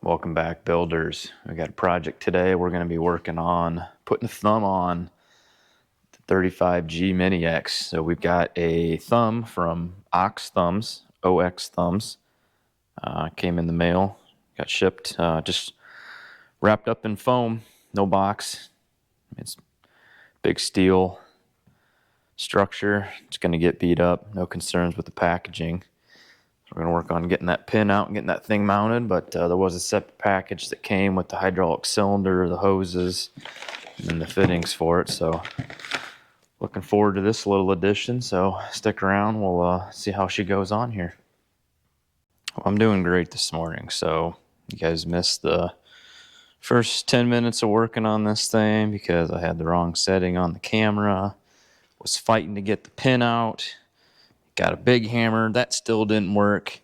Welcome back, builders. We got a project today. We're going to be working on putting a thumb on the 35G Mini X. So we've got a thumb from Ox Thumbs, OX Thumbs. Came in the mail, got shipped, just wrapped up in foam, no box. It's big steel structure. It's going to get beat up. No concerns with the packaging. We're going to work on getting that pin out and getting that thing mounted, but there was a separate package that came with the hydraulic cylinder, the hoses, and the fittings for it. So looking forward to this little addition. So stick around. We'll see how she goes on here. Well, I'm doing great this morning. So you guys missed the first 10 minutes of working on this thing because I had the wrong setting on the camera. Was fighting to get the pin out. Got a big hammer, that still didn't work.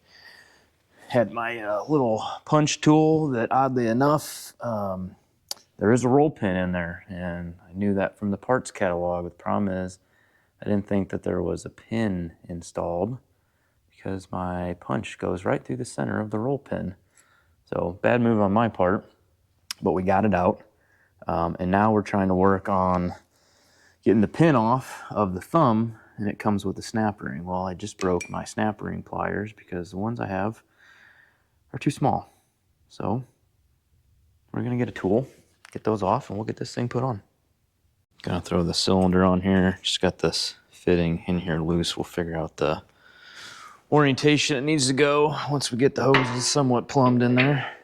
Had my little punch tool that, oddly enough, there is a roll pin in there, and I knew that from the parts catalog. The problem is I didn't think that there was a pin installed because my punch goes right through the center of the roll pin. So bad move on my part, but we got it out. And now we're trying to work on getting the pin off of the thumb, and it comes with a snap ring. Well, I just broke my snap ring pliers because the ones I have are too small. So we're gonna get a tool, get those off, and we'll get this thing put on. Gonna throw the cylinder on here. Just got this fitting in here loose. We'll figure out the orientation it needs to go once we get the hoses somewhat plumbed in there.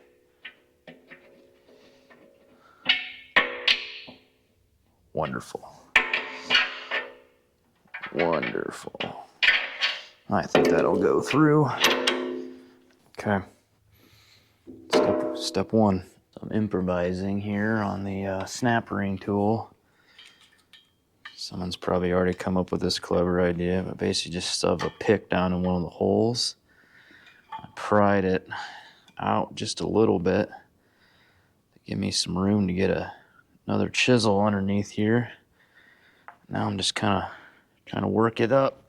Wonderful. Wonderful. I think that'll go through. Okay. Step one. I'm improvising here on the snap ring tool. Someone's probably already come up with this clever idea, but basically just shove a pick down in one of the holes. I pried it out just a little bit to give me some room to get another chisel underneath here. Now I'm just kind of trying to work it up.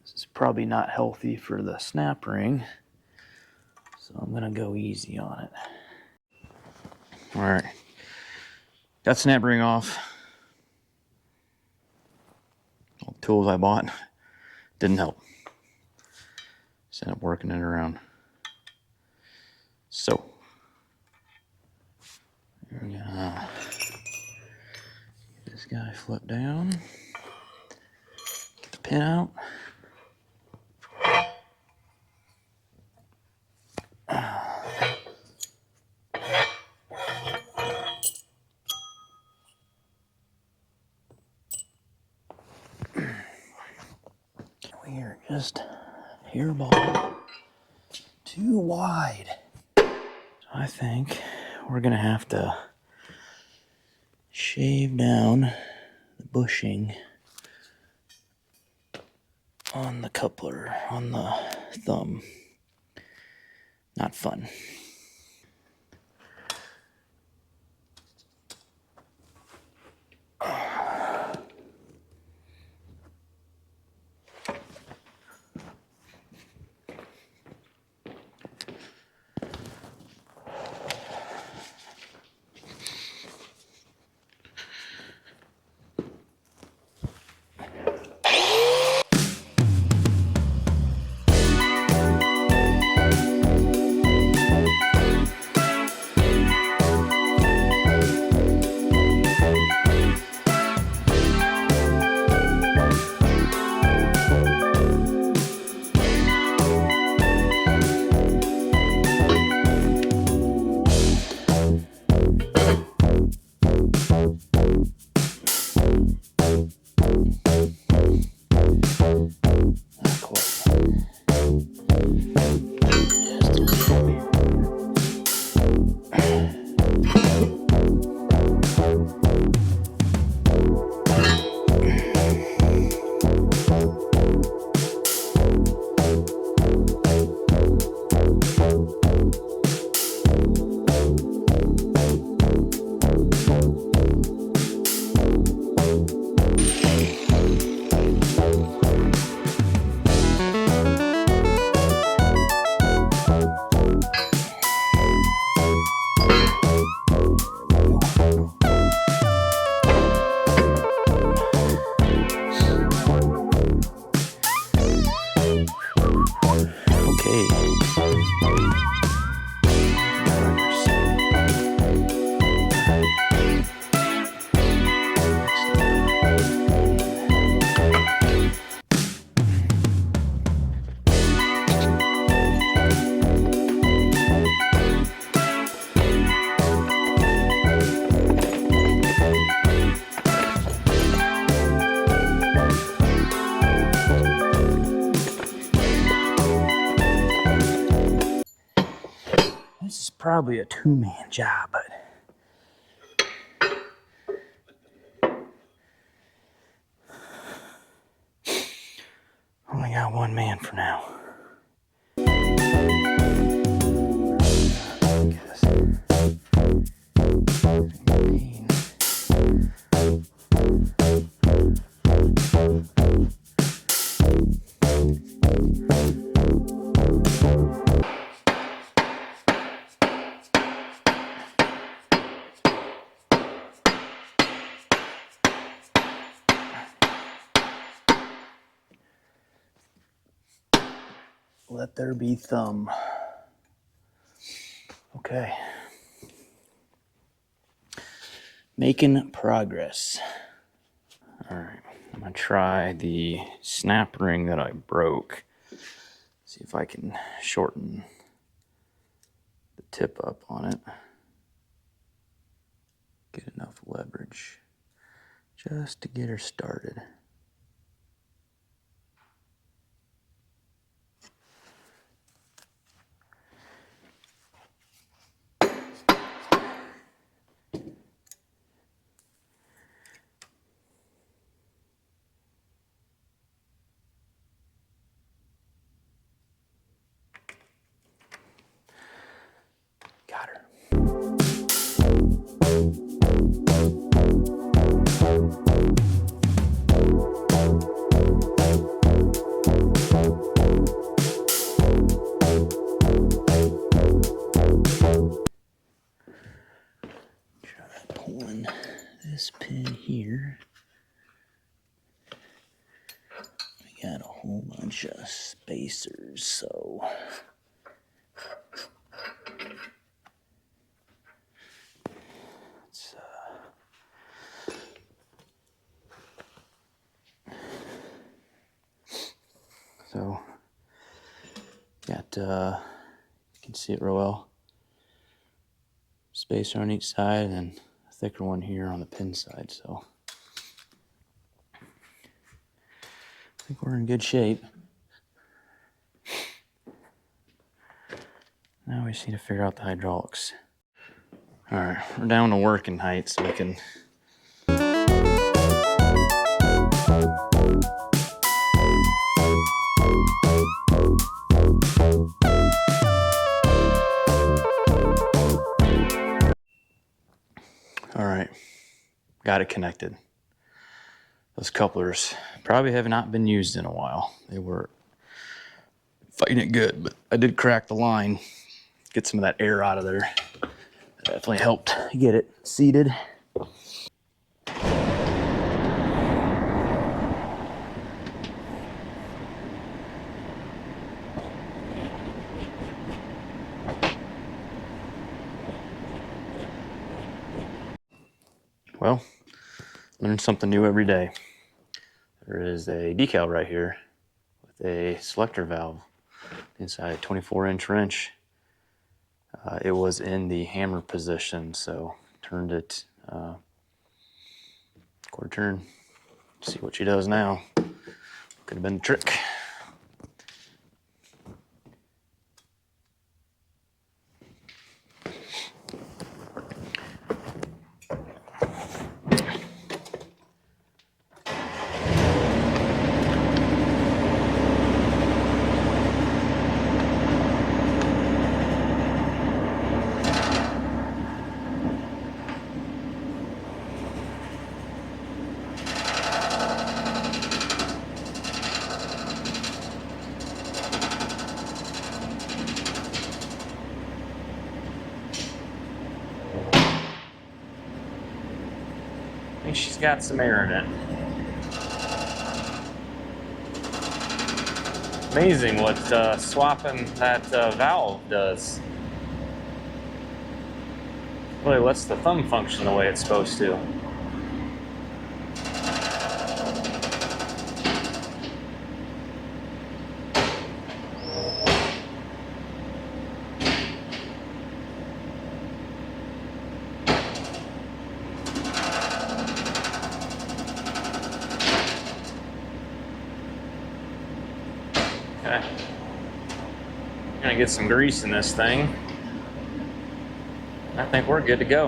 This is probably not healthy for the snap ring, so I'm gonna go easy on it. All right, got snap ring off. All the tools I bought didn't help. Just ended up working it around. So we're gonna get this guy flip down, get the pin out. We are just a hairball too wide. So I think we're gonna have to shave down the bushing on the coupler, on the thumb. Not fun. probably a two-man job, but only got one man for now. Let there be thumb. Okay. Making progress. All right, I'm gonna try the snap ring that I broke. See if I can shorten the tip up on it. Get enough leverage just to get her started. Got her. Try pulling this pin here. We got a whole bunch of spacers, so got you can see it real well. Spacer on each side and a thicker one here on the pin side, so I think we're in good shape. Now we just need to figure out the hydraulics. All right, we're down to working height, so we can all right, got it connected. Those couplers probably have not been used in a while. They were fighting it good, but I did crack the line, get some of that air out of there. That definitely helped get it seated. Well, learn something new every day. There is a decal right here with a selector valve inside a 24-inch wrench. It was in the hammer position, so turned it quarter turn. See what she does now. Could have been the trick. I think she's got some air in it. Amazing what swapping that valve does. Really lets the thumb function the way it's supposed to. Okay. I'm gonna get some grease in this thing. I think we're good to go.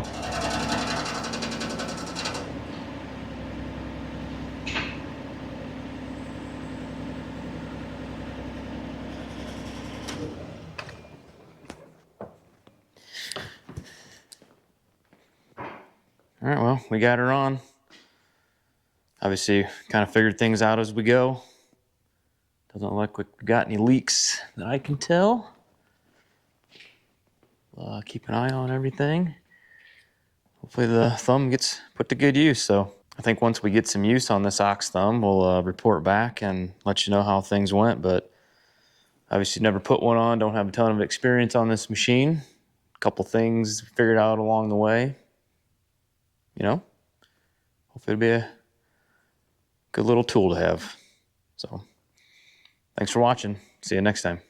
All right, well, we got her on. Obviously, kind of figured things out as we go. Doesn't look like we got any leaks that I can tell. Keep an eye on everything. Hopefully the thumb gets put to good use. So I think once we get some use on this ox thumb, we'll report back and let you know how things went. But obviously never put one on, don't have a ton of experience on this machine. A couple things figured out along the way. You know, hopefully it'll be a good little tool to have. So thanks for watching. See you next time.